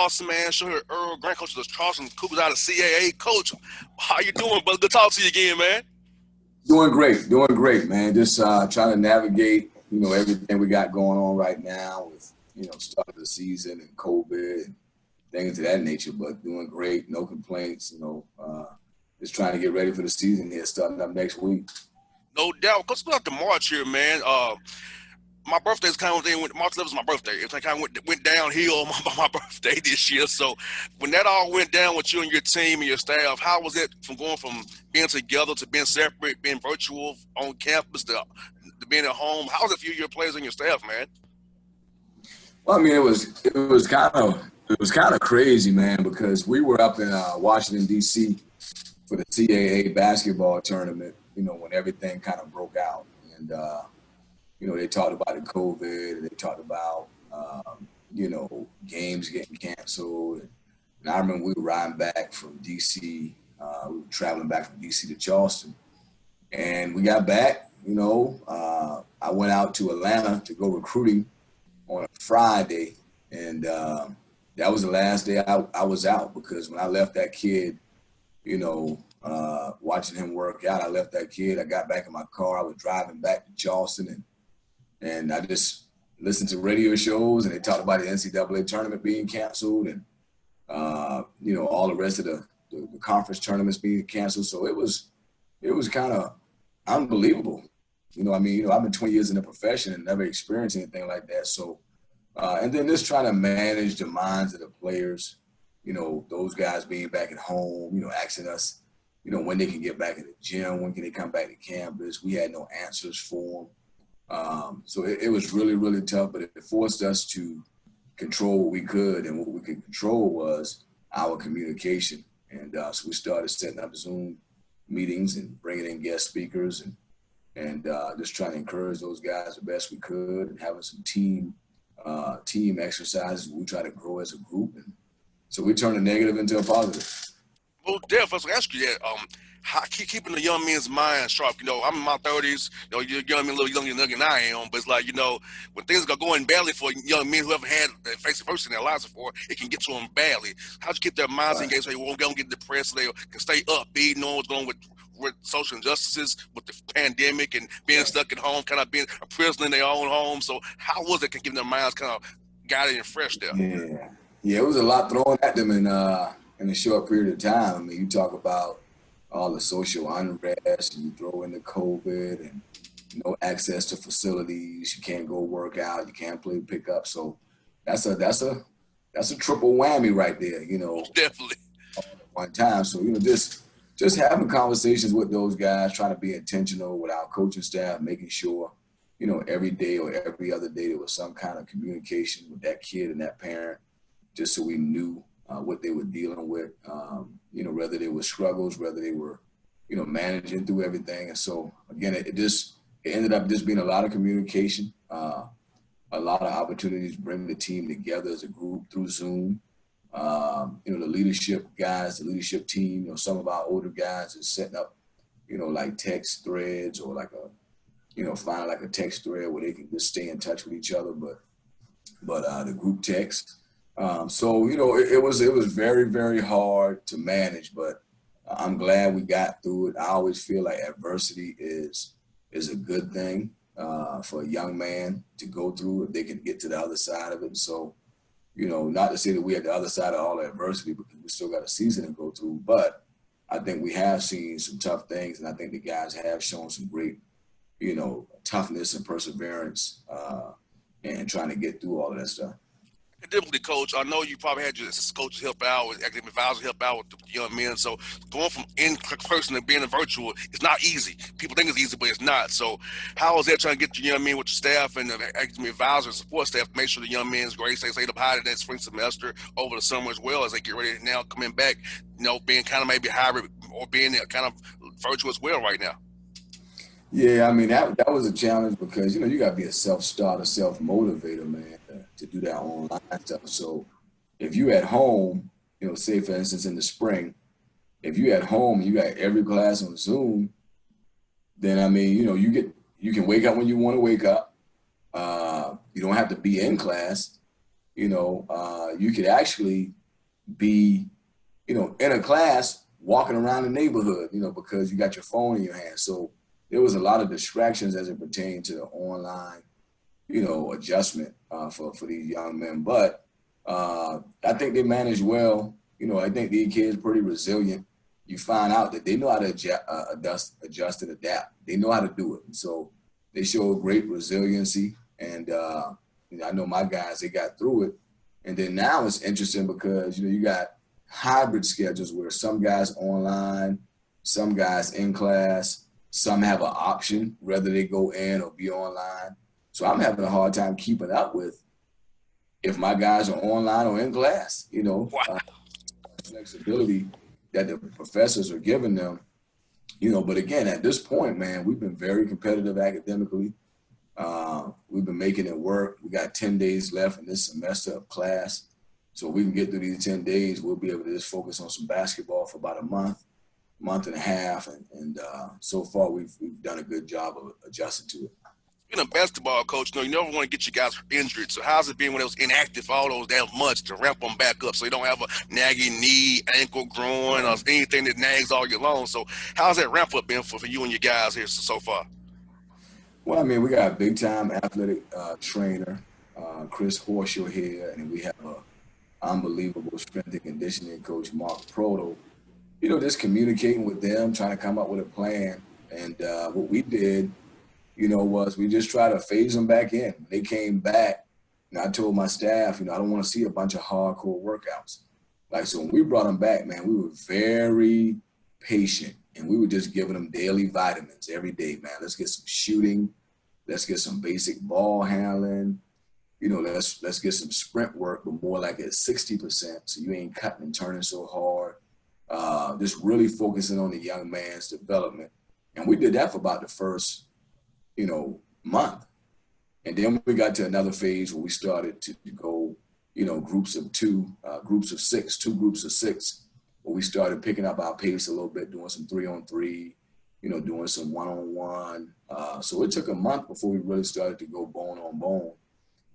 Bossman, show here Earl, Grand Coach of the Charleston Cougars out of CAA. Coach, how you doing, brother? Good talk to you again, man. Doing great, man. Just trying to navigate, everything we got going on right now with, start of the season and COVID and things of that nature. But doing great, no complaints. Just trying to get ready for the season here, starting up next week. No doubt. Let's go out to March here, man. My birthday's kind of thing. March 11th is my birthday. It's like kind of went downhill on my birthday this year. So when that all went down with you and your team and your staff, how was it from going from being together to being separate, being virtual on campus to being at home? How was it for you, your players, and your staff, man? Well, I mean, it was kind of crazy, man, because we were up in Washington D.C. for the CAA basketball tournament. When everything kind of broke out and. They talked about the COVID, and they talked about, games getting canceled. And I remember we were riding back from D.C. We were traveling back from D.C. to Charleston. And we got back, I went out to Atlanta to go recruiting on a Friday. And that was the last day I was out, because when I left that kid, watching him work out, I left that kid. I got back in my car. I was driving back to Charleston, and I just listened to radio shows, and they talked about the NCAA tournament being canceled, and all the rest of the conference tournaments being canceled. So it was kind of unbelievable. I've been 20 years in the profession and never experienced anything like that. So, and then just trying to manage the minds of the players, those guys being back at home, asking us, when they can get back in the gym, when can they come back to campus. We had no answers for them. So it was really, really tough, but it forced us to control what we could, and what we could control was our communication. And so we started setting up Zoom meetings and bringing in guest speakers and just trying to encourage those guys the best we could, and having some team exercises. We try to grow as a group, and so we turned a negative into a positive. Well, Def, I was going to ask you that. How keeping the young men's mind sharp? I'm in my 30s. You're young men, a little younger than I am. But it's like, when things are going badly for young men who haven't had face to face in their lives before, it can get to them badly. How'd you keep their minds engaged so they won't get depressed, so they can stay upbeat, knowing what's going on with social injustices, with the pandemic and being stuck at home, kind of being a prisoner in their own home? So how was it keeping their minds kind of guided and fresh there? Yeah, it was a lot thrown at them in a short period of time. I mean, you talk about all the social unrest, and you throw in the COVID and no access to facilities. You can't go work out. You can't play pickup. So that's a triple whammy right there. Definitely at one time. So just having conversations with those guys, trying to be intentional with our coaching staff, making sure every day or every other day there was some kind of communication with that kid and that parent, just so we knew what they were dealing with, whether they were struggles, whether they were, managing through everything. And so, again, it ended up just being a lot of communication, a lot of opportunities to bring the team together as a group through Zoom. The leadership guys, the leadership team, some of our older guys is setting up, like text threads, or like find like a text thread where they can just stay in touch with each other. But the group text. So it was very, very hard to manage, but I'm glad we got through it. I always feel like adversity is a good thing for a young man to go through if they can get to the other side of it. So, not to say that we're at the other side of all the adversity, because we still got a season to go through, but I think we have seen some tough things, and I think the guys have shown some great, toughness and perseverance and trying to get through all of that stuff. Typically, Coach, I know you probably had your coaches help out, with academic advisors help out with the young men. So going from in person to being a virtual, it's not easy. People think it's easy, but it's not. So how is that trying to get the young men with your staff and the academic advisors and support staff to make sure the young men's grades stay up high in that spring semester over the summer, as well as they get ready now coming back, being kind of maybe hybrid or being kind of virtual as well right now? Yeah, I mean, that was a challenge, because, you got to be a self-starter, self-motivator, man, to do that online stuff. So if you at home, say, for instance, in the spring, if you at home and you got every class on Zoom, then, I mean, you can wake up when you want to wake up. You don't have to be in class. you could actually be, in a class walking around the neighborhood, because you got your phone in your hand. So there was a lot of distractions as it pertained to the online, adjustment for these young men. But I think they managed well. I think these kids pretty resilient. You find out that they know how to adjust and adapt. They know how to do it. And so they show great resiliency. And I know my guys, they got through it. And then now it's interesting because, you got hybrid schedules where some guys online, some guys in class, some have an option whether they go in or be online. So I'm having a hard time keeping up with if my guys are online or in class, Wow. flexibility that the professors are giving them, but again, at this point, man, we've been very competitive academically. We've been making it work. We got 10 days left in this semester of class. So we can get through these 10 days. We'll be able to just focus on some basketball for about a month and a half. And so far, we've done a good job of adjusting to it. Being a basketball coach, you never want to get you guys injured. So how's it been when it was inactive for all those damn months to ramp them back up so you don't have a nagging knee, ankle, groin, or anything that nags all year long? So how's that ramp up been for you and your guys here so far? Well, I mean, we got a big-time athletic trainer, Chris Horshaw here, and we have a unbelievable strength and conditioning coach, Mark Proto. Just communicating with them, trying to come up with a plan. And what we did, was we just tried to phase them back in. When they came back, and I told my staff, I don't want to see a bunch of hardcore workouts. So when we brought them back, man, we were very patient, and we were just giving them daily vitamins every day, man. Let's get some shooting. Let's get some basic ball handling. Let's get some sprint work, but more like at 60%, so you ain't cutting and turning so hard. Just really focusing on the young man's development. And we did that for about the first, month. And then we got to another phase where we started to go, groups of two, groups of six, where we started picking up our pace a little bit, doing some 3-on-3, doing some 1-on-1. So it took a month before we really started to go bone on bone.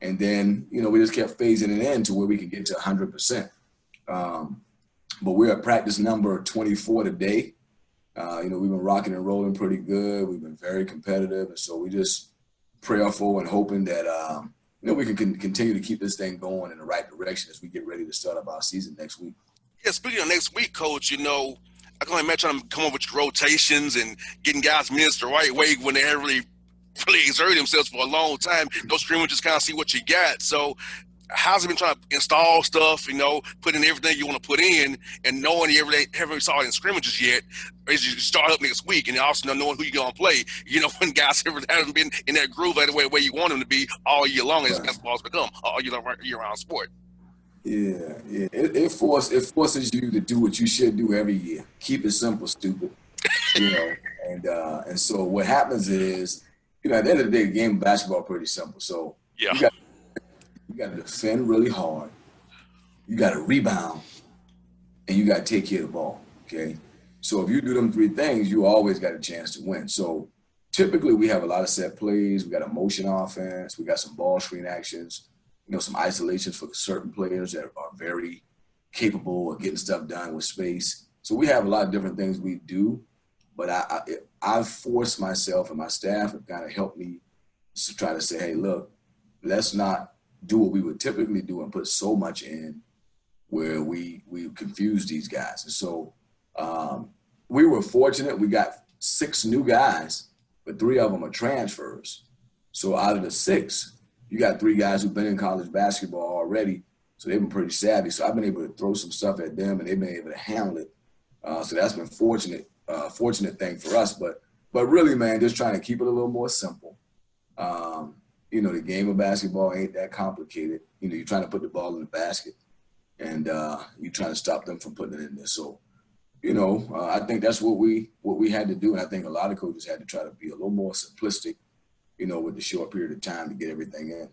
And then, we just kept phasing it in to where we could get to 100%. But we're at practice number 24 today. We've been rocking and rolling pretty good. We've been very competitive. And so we just prayerful and hoping that, we can continue to keep this thing going in the right direction as we get ready to start up our season next week. Yeah, speaking of next week, Coach, I can only imagine them come up with rotations and getting guys minutes the right way when they haven't really exerted themselves for a long time. Those scrimmages kind of see what you got. So how's it been trying to install stuff, put in everything you want to put in and knowing you haven't saw it in scrimmages yet, as you start up next week and also knowing who you're going to play, when guys haven't been in that groove the way you want them to be all year long as basketball's become all year-round sport. Yeah. It forces you to do what you should do every year. Keep it simple, stupid. And so what happens is, at the end of the day, the game of basketball is pretty simple. So yeah. You got to defend really hard. You got to rebound, and you got to take care of the ball. Okay. So if you do them three things, you always got a chance to win. So typically we have a lot of set plays. We got a motion offense. We got some ball screen actions. Some isolations for certain players that are very capable of getting stuff done with space. So we have a lot of different things we do, but I've forced myself and my staff have kind of helped me to try to say, hey, look, let's not do what we would typically do and put so much in where we confuse these guys. And so we were fortunate. We got 6 new guys, but 3 of them are transfers. So out of the 6, you got 3 guys who've been in college basketball already, so they've been pretty savvy. So I've been able to throw some stuff at them, and they've been able to handle it. So that's been fortunate thing for us. But really, man, just trying to keep it a little more simple. The game of basketball ain't that complicated. You're trying to put the ball in the basket, and you're trying to stop them from putting it in there. So, I think that's what we had to do, and I think a lot of coaches had to try to be a little more simplistic, with the short period of time to get everything in.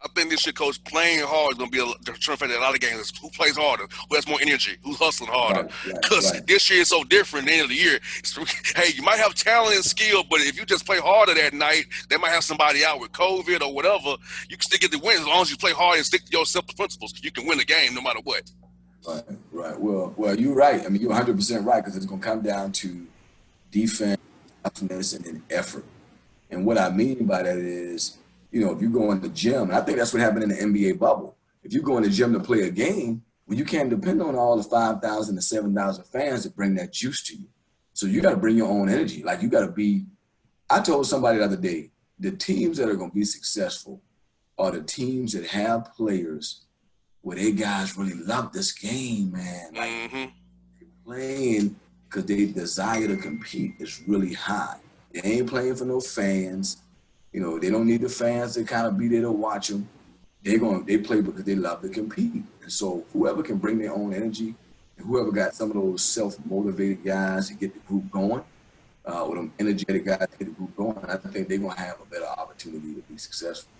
I think this year, coach, playing hard is going to be a determinant factor in a lot of games. Who plays harder? Who has more energy? Who's hustling harder? Right, right, Because right, this year is so different. At the end of the year, hey, you might have talent and skill, but if you just play harder that night, they might have somebody out with COVID or whatever. You can still get the win as long as you play hard and stick to your simple principles. You can win the game no matter what. right, right. Well, you're right. I mean, you're 100% right because it's going to come down to defense, toughness, and then effort. And what I mean by that is, if you go in the gym, and I think that's what happened in the NBA bubble. If you go in the gym to play a game, well, you can't depend on all the 5,000 to 7,000 fans to bring that juice to you. So you got to bring your own energy. Like you got to be. I told somebody the other day, the teams that are going to be successful are the teams that have players where they guys really love this game, man. Like Mm-hmm. playing because they desire to compete is really high. They ain't playing for no fans. They don't need the fans to kind of be there to watch them. They play because they love to compete. And so whoever can bring their own energy, and whoever got some of those self-motivated guys to get the group going, or them energetic guys to get the group going, I think they're gonna have a better opportunity to be successful.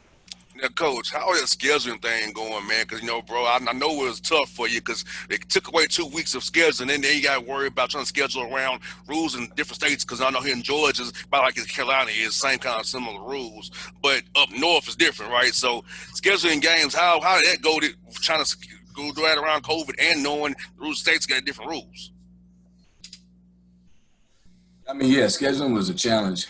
Now, coach, how is that scheduling thing going, man? Because bro, I know it was tough for you because they took away 2 weeks of scheduling, and then you got to worry about trying to schedule around rules in different states. Because I know here in Georgia, it's about like in Carolina, is same kind of similar rules, but up north is different, right? So scheduling games, how did that go? Trying to go that around COVID and knowing the rules states got different rules. I mean, yeah, scheduling was a challenge.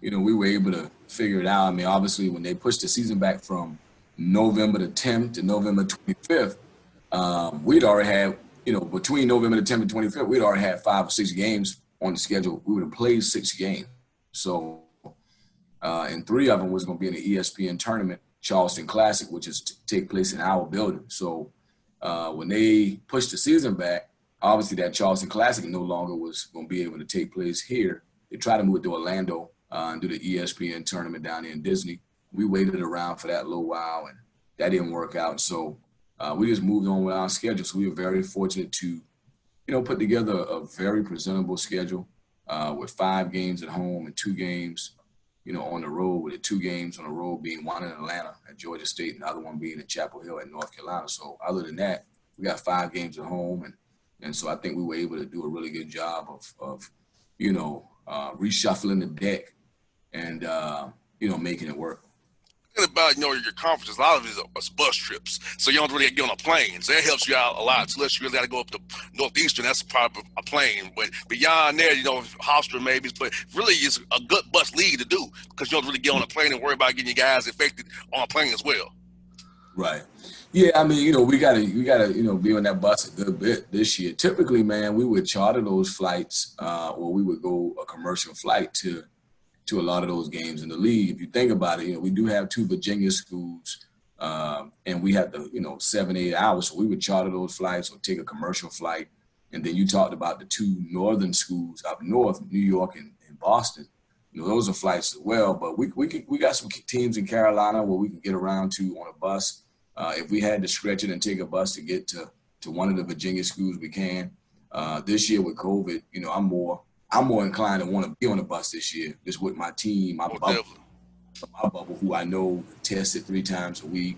We were able to figure it out. I mean, obviously, when they pushed the season back from November the 10th to November 25th, we'd already had, between November the 10th and 25th, we'd already had 5 or 6 games on the schedule. We would have played 6 games. So, and 3 of them was going to be in the ESPN tournament, Charleston Classic, which is take place in our building. So, when they pushed the season back, obviously that Charleston Classic no longer was going to be able to take place here. They tried to move it to Orlando and do the ESPN tournament down there in Disney. We waited around for that a little while, and that didn't work out. So we just moved on with our schedule. So we were very fortunate to, put together a very presentable schedule with 5 games at home and 2 games, on the road, with the 2 games on the road being one in Atlanta at Georgia State and the other one being in Chapel Hill at North Carolina. So other than that, we got 5 games at home, and so I think we were able to do a really good job of reshuffling the deck and making it work. About your conferences, a lot of these are bus trips, so you don't really get on a plane. So that helps you out a lot. So unless you really got to go up to Northeastern, that's probably a plane. But beyond there, Hofstra maybe, but really it's a good bus league to do because you don't really get on a plane and worry about getting your guys infected on a plane as well. Right. Yeah, I mean, we gotta be on that bus a good bit this year. Typically, man, we would charter those flights, or we would go a commercial flight to a lot of those games in the league. If you think about it, we do have 2 Virginia schools, and we have 7, 8 hours. So we would charter those flights or take a commercial flight. And then you talked about the 2 northern schools up north, New York and Boston. Those are flights as well. But we got some teams in Carolina where we can get around to on a bus. If we had to stretch it and take a bus to get to one of the Virginia schools, we can. This year with COVID, I'm more inclined to want to be on a bus this year, just with my team, my bubble, who I know tested 3 times a week.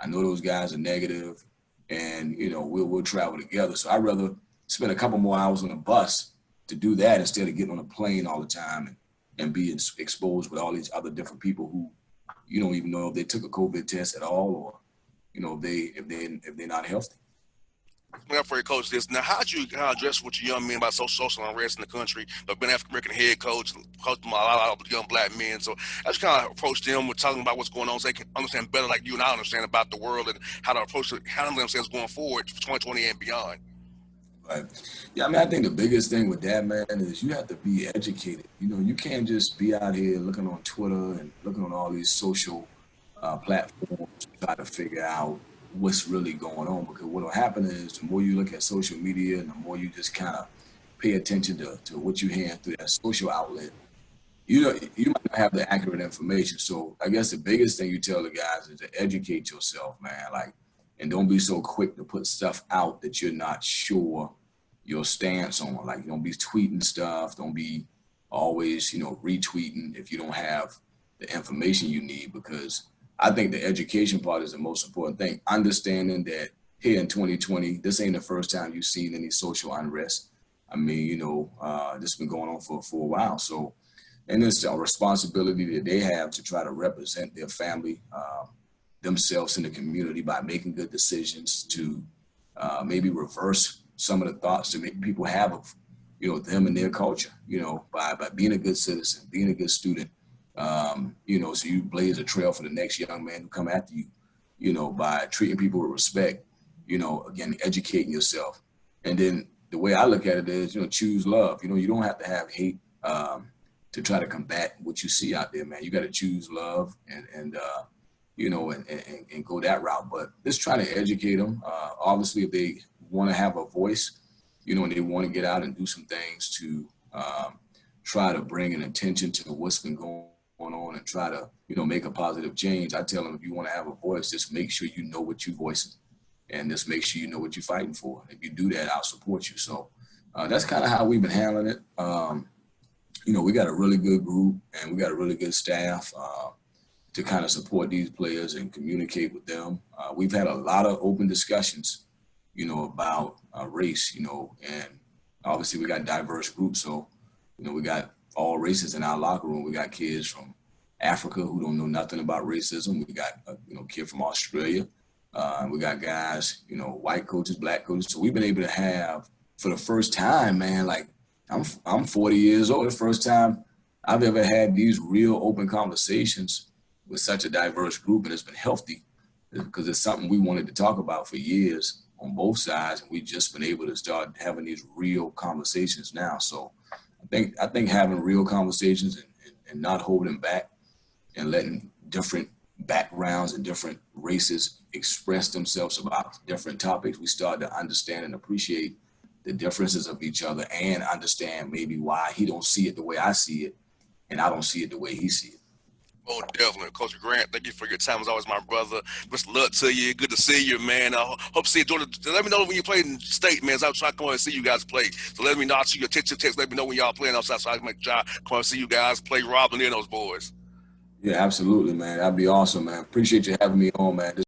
I know those guys are negative, and we'll travel together. So I'd rather spend a couple more hours on a bus to do that instead of getting on a plane all the time and being exposed with all these other different people who you don't even know if they took a COVID test at all, or if they're not healthy. For your coach, this now, how'd you kind of address what your young men about social unrest in the country? I've been African American head coach, coached a lot of young black men. So I just kind of approached them with talking about what's going on, so they can understand better, like you and I understand about the world and how to approach it, handle themselves going forward for 2020 and beyond. Right. Yeah, I mean, I think the biggest thing with that, man, is you have to be educated. You can't just be out here looking on Twitter and looking on all these social platforms to try to figure out what's really going on. Because what will happen is the more you look at social media and the more you just kind of pay attention to what you're hearing through that social outlet, you might not have the accurate information. So I guess the biggest thing you tell the guys is to educate yourself, man. Like, and don't be so quick to put stuff out that you're not sure your stance on. Like, don't be tweeting stuff. Don't be always, retweeting if you don't have the information you need. Because I think the education part is the most important thing. Understanding that here in 2020, this ain't the first time you've seen any social unrest. I mean, this has been going on for a while. So, and it's a responsibility that they have to try to represent their family, themselves in the community by making good decisions to maybe reverse some of the thoughts that maybe people have of, them and their culture, by being a good citizen, being a good student, so you blaze a trail for the next young man who come after you, by treating people with respect, again, educating yourself. And then the way I look at it is, choose love. You don't have to have hate to try to combat what you see out there, man. You got to choose love and go that route. But just trying to educate them. Obviously, if they want to have a voice, and they want to get out and do some things to try to bring an attention to what's been going on and try to, make a positive change. I tell them, if you want to have a voice, just make sure you know what you're voicing and just make sure you know what you're fighting for. If you do that, I'll support you. So that's kind of how we've been handling it. We got a really good group and we got a really good staff to kind of support these players and communicate with them. We've had a lot of open discussions, about race, and obviously we got diverse groups. So, we got all races in our locker room. We got kids from Africa who don't know nothing about racism. We got a kid from Australia. We got guys, white coaches, black coaches. So we've been able to have, for the first time, man, like I'm 40 years old. The first time I've ever had these real open conversations with such a diverse group, and it's been healthy because it's something we wanted to talk about for years on both sides, and we've just been able to start having these real conversations now. So I think having real conversations and not holding back and letting different backgrounds and different races express themselves about different topics, we start to understand and appreciate the differences of each other and understand maybe why he don't see it the way I see it and I don't see it the way he see it. Oh, definitely. Coach Grant, thank you for your time. As always, my brother. Much luck to you. Good to see you, man. I hope to see you. Let me know when you play in state, man. I'm trying to come and see you guys play. So let me know. I'll see your text. Let me know when y'all playing outside so I can make sure I come and see you guys play Robin and those boys. Yeah, absolutely, man. That'd be awesome, man. Appreciate you having me on, man.